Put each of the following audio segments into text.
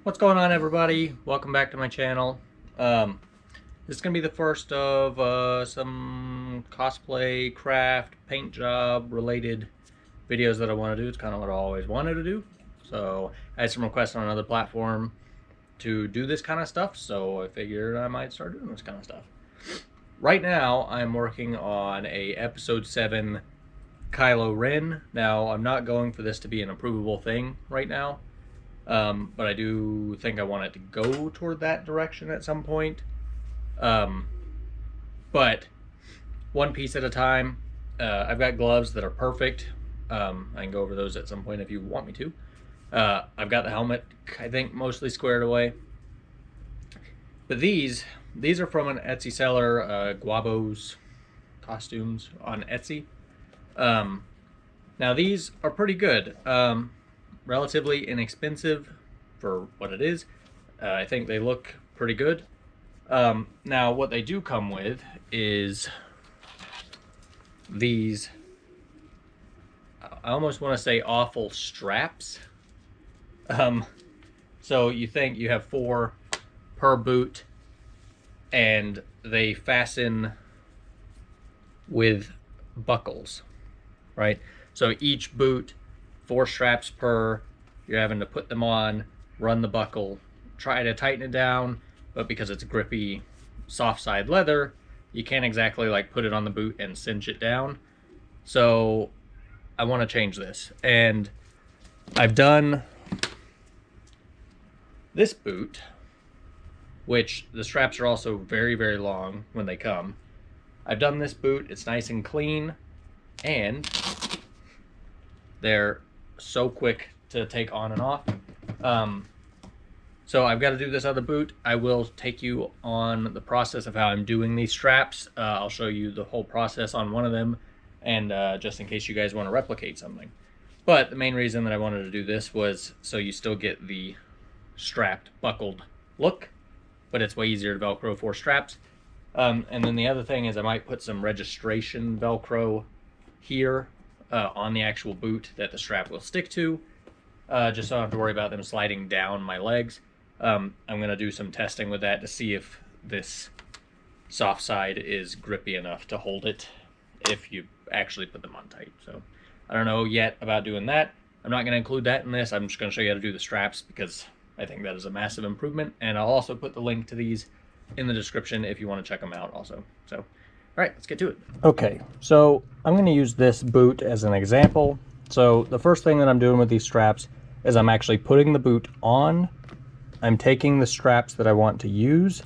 What's going on, everybody? Welcome back to my channel. This is going to be the first of some cosplay, craft, paint job related videos that I want to do. It's kind of what I always wanted to do. So I had some requests on another platform to do this kind of stuff, so I figured I might start doing this kind of stuff. Right now, I'm working on a episode 7 Kylo Ren. Now, I'm not going for this to be an approvable thing right now. But I do think I want it to go toward that direction at some point. But one piece at a time. I've got gloves that are perfect. I can go over those at some point if you want me to. I've got the helmet, I think, mostly squared away. But these are from an Etsy seller, Guabo's Costumes on Etsy. Now these are pretty good. Relatively inexpensive for what it is. I think they look pretty good. Now what they do come with is these, I almost want to say awful straps. So you think you have 4 per boot, and they fasten with buckles, right? So each boot, 4 straps per. You're having to put them on, run the buckle, try to tighten it down, but because it's grippy, soft side leather, you can't exactly like put it on the boot and cinch it down. So I want to change this, and I've done this boot, which the straps are also very, very long when they come. I've done this boot. It's nice and clean, and they're so quick to take on and off. So I've got to do this other boot. I will take you on the process of how I'm doing these straps. I'll show you the whole process on one of them, and just in case you guys want to replicate something. But the main reason that I wanted to do this was so you still get the strapped, buckled look, but it's way easier to Velcro 4 straps. And then the other thing is I might put some registration Velcro here on the actual boot that the strap will stick to, just so I don't have to worry about them sliding down my legs. I'm going to do some testing with that to see if this soft side is grippy enough to hold it if you actually put them on tight. So I don't know yet about doing that. I'm not going to include that in this. I'm just going to show you how to do the straps because I think that is a massive improvement. And I'll also put the link to these in the description if you want to check them out also. So, all right, let's get to it. Okay, so I'm going to use this boot as an example. So the first thing that I'm doing with these straps is I'm actually putting the boot on. I'm taking the straps that I want to use.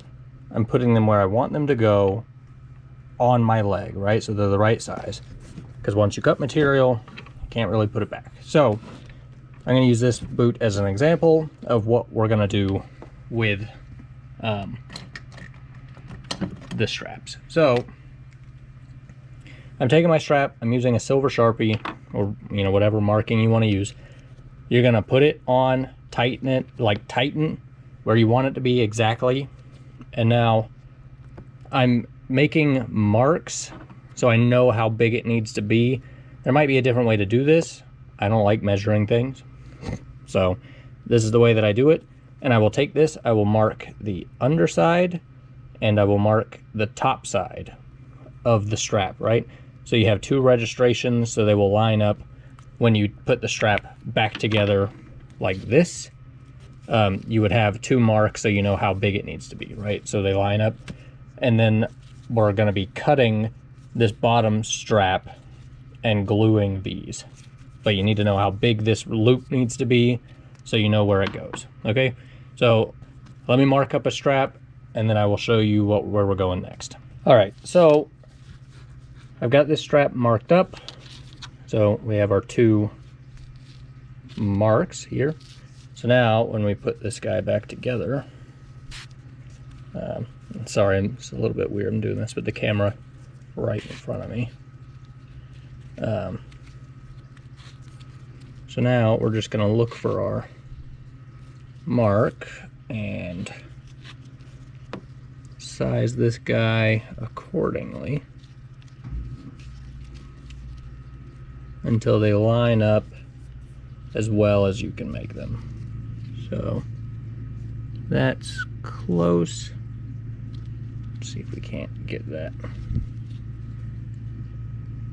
I'm putting them where I want them to go on my leg, right? So they're the right size. Because once you cut material, you can't really put it back. So I'm going to use this boot as an example of what we're going to do with the straps. So I'm taking my strap, I'm using a silver Sharpie, or whatever marking you want to use. You're gonna put it on, tighten it, like tighten where you want it to be exactly. And now I'm making marks so I know how big it needs to be. There might be a different way to do this. I don't like measuring things. So this is the way that I do it. And I will take this, I will mark the underside, and I will mark the top side of the strap, right? So you have 2 registrations, so they will line up when you put the strap back together like this. You would have 2 marks so you know how big it needs to be, right? So they line up, and then we're going to be cutting this bottom strap and gluing these. But you need to know how big this loop needs to be so you know where it goes, okay? So let me mark up a strap, and then I will show you where we're going next. All right, so I've got this strap marked up. So we have our 2 marks here. So now when we put this guy back together, sorry, it's a little bit weird I'm doing this with the camera right in front of me. So now we're just going to look for our mark and size this guy accordingly until they line up as well as you can make them. So That's close. Let's see if we can't get that.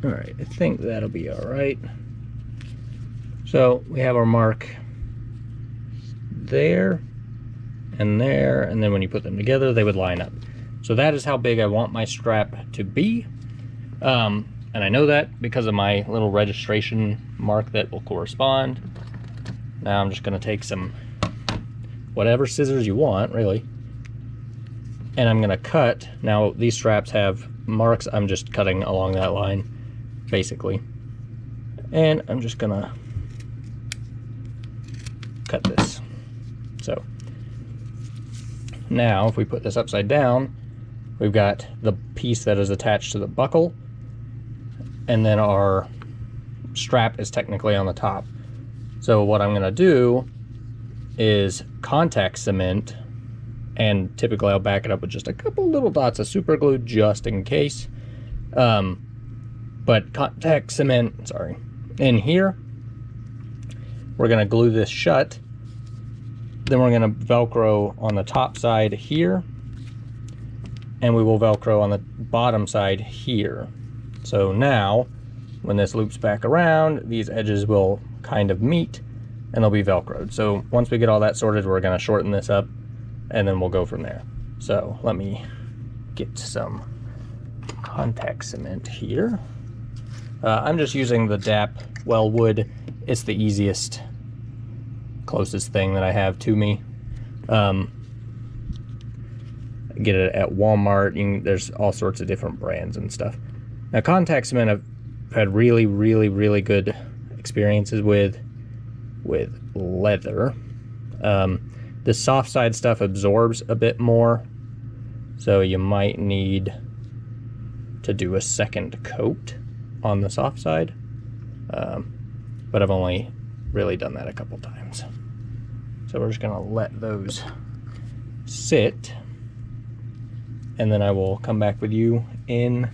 All right, I think that'll be all right. So we have our mark there, and then when you put them together, they would line up. So that is how big I want my strap to be. And I know that because of my little registration mark that will correspond. Now I'm just gonna take some whatever scissors you want, really. And I'm gonna cut. Now these straps have marks. I'm just cutting along that line, basically. And I'm just gonna cut this. So now if we put this upside down, we've got the piece that is attached to the buckle, and then our strap is technically on the top. So what I'm gonna do is contact cement, and typically I'll back it up with just a couple little dots of super glue just in case. But contact cement, sorry, in here, we're gonna glue this shut. Then we're gonna Velcro on the top side here, and we will Velcro on the bottom side here. So now, when this loops back around, these edges will kind of meet and they'll be Velcroed. So once we get all that sorted, we're gonna shorten this up and then we'll go from there. So let me get some contact cement here. I'm just using the DAP Wellwood. It's the easiest, closest thing that I have to me. Get it at Walmart. There's all sorts of different brands and stuff. Now contact cement I've had really, really, really good experiences with leather. The soft side stuff absorbs a bit more, so you might need to do a second coat on the soft side, but I've only really done that a couple times. So we're just gonna let those sit, and then I will come back with you in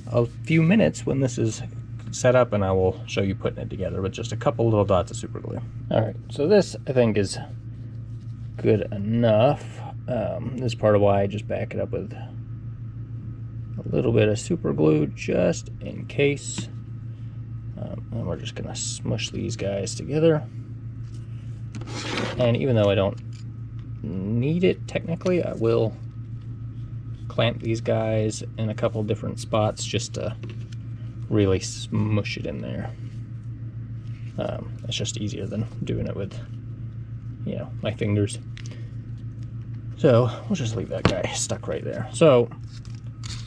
a few minutes when this is set up, and I will show you putting it together with just a couple little dots of super glue. All right, so this I think is good enough. This is part of why I just back it up with a little bit of super glue just in case. And we're just gonna smush these guys together. And even though I don't need it technically, I will clamp these guys in a couple different spots just to really smush it in there. It's just easier than doing it with, my fingers. So we'll just leave that guy stuck right there. So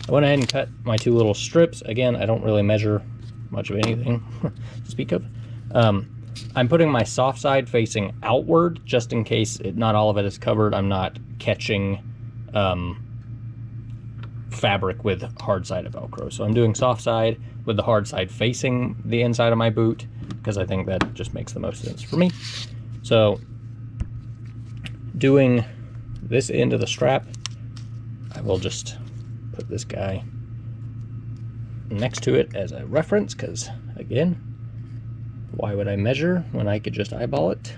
I went ahead and cut my two little strips. Again, I don't really measure much of anything to speak of. I'm putting my soft side facing outward just in case not all of it is covered. I'm not catching fabric with hard side of Velcro. So I'm doing soft side with the hard side facing the inside of my boot because I think that just makes the most sense for me. So doing this end of the strap, I will just put this guy next to it as a reference because, again, why would I measure when I could just eyeball it?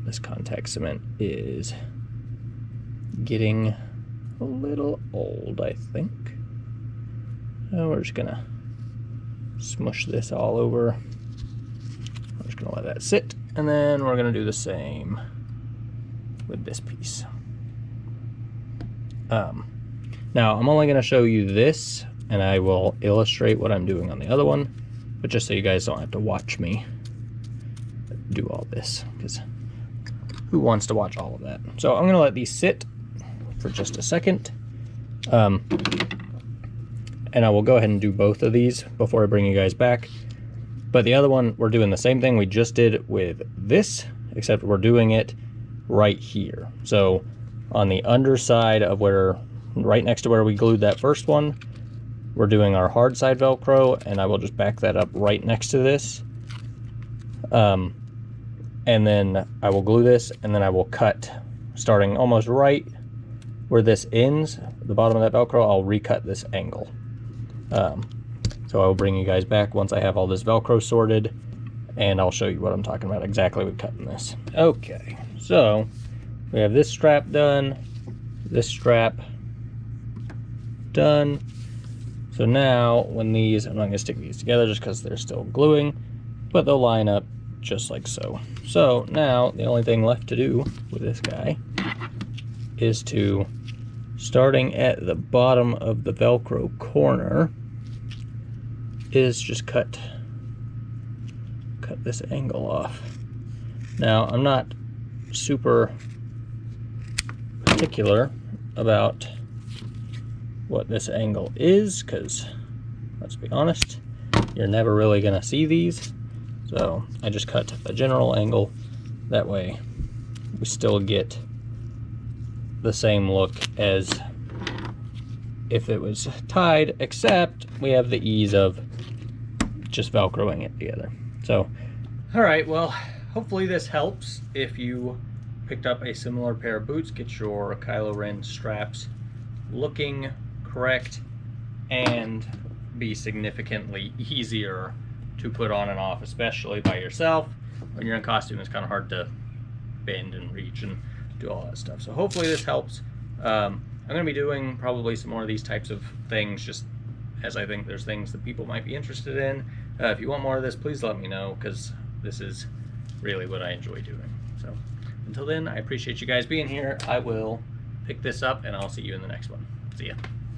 This contact cement is getting a little old, I think. So we're just gonna smush this all over. We're just gonna let that sit, and then we're gonna do the same with this piece. Now I'm only gonna show you this, and I will illustrate what I'm doing on the other one, but just so you guys don't have to watch me do all this, because who wants to watch all of that? So I'm gonna let these sit for just a second, and I will go ahead and do both of these before I bring you guys back. But the other one, we're doing the same thing we just did with this, except we're doing it right here. So on the underside of right next to where we glued that first one, we're doing our hard side Velcro, and I will just back that up right next to this. And then I will glue this, and then I will cut starting almost right where this ends, the bottom of that Velcro. I'll recut this angle. So I will bring you guys back once I have all this Velcro sorted, and I'll show you what I'm talking about exactly with cutting this. Okay, so we have this strap done, this strap done. So now when these, I'm not going to stick these together just because they're still gluing, but they'll line up just like so. So now the only thing left to do with this guy is to, starting at the bottom of the Velcro corner, is just cut this angle off. Now I'm not super particular about what this angle is, because let's be honest, you're never really gonna see these. So I just cut a general angle, that way we still get the same look as if it was tied, except we have the ease of just Velcroing it together. So, all right, well, hopefully this helps. If you picked up a similar pair of boots, get your Kylo Ren straps looking correct and be significantly easier to put on and off, especially by yourself. When you're in costume, it's kind of hard to bend and reach and do all that stuff. So hopefully this helps. I'm going to be doing probably some more of these types of things, just as I think there's things that people might be interested in. If you want more of this, please let me know, because this is really what I enjoy doing. So until then, I appreciate you guys being here. I will pick this up and I'll see you in the next one. See ya.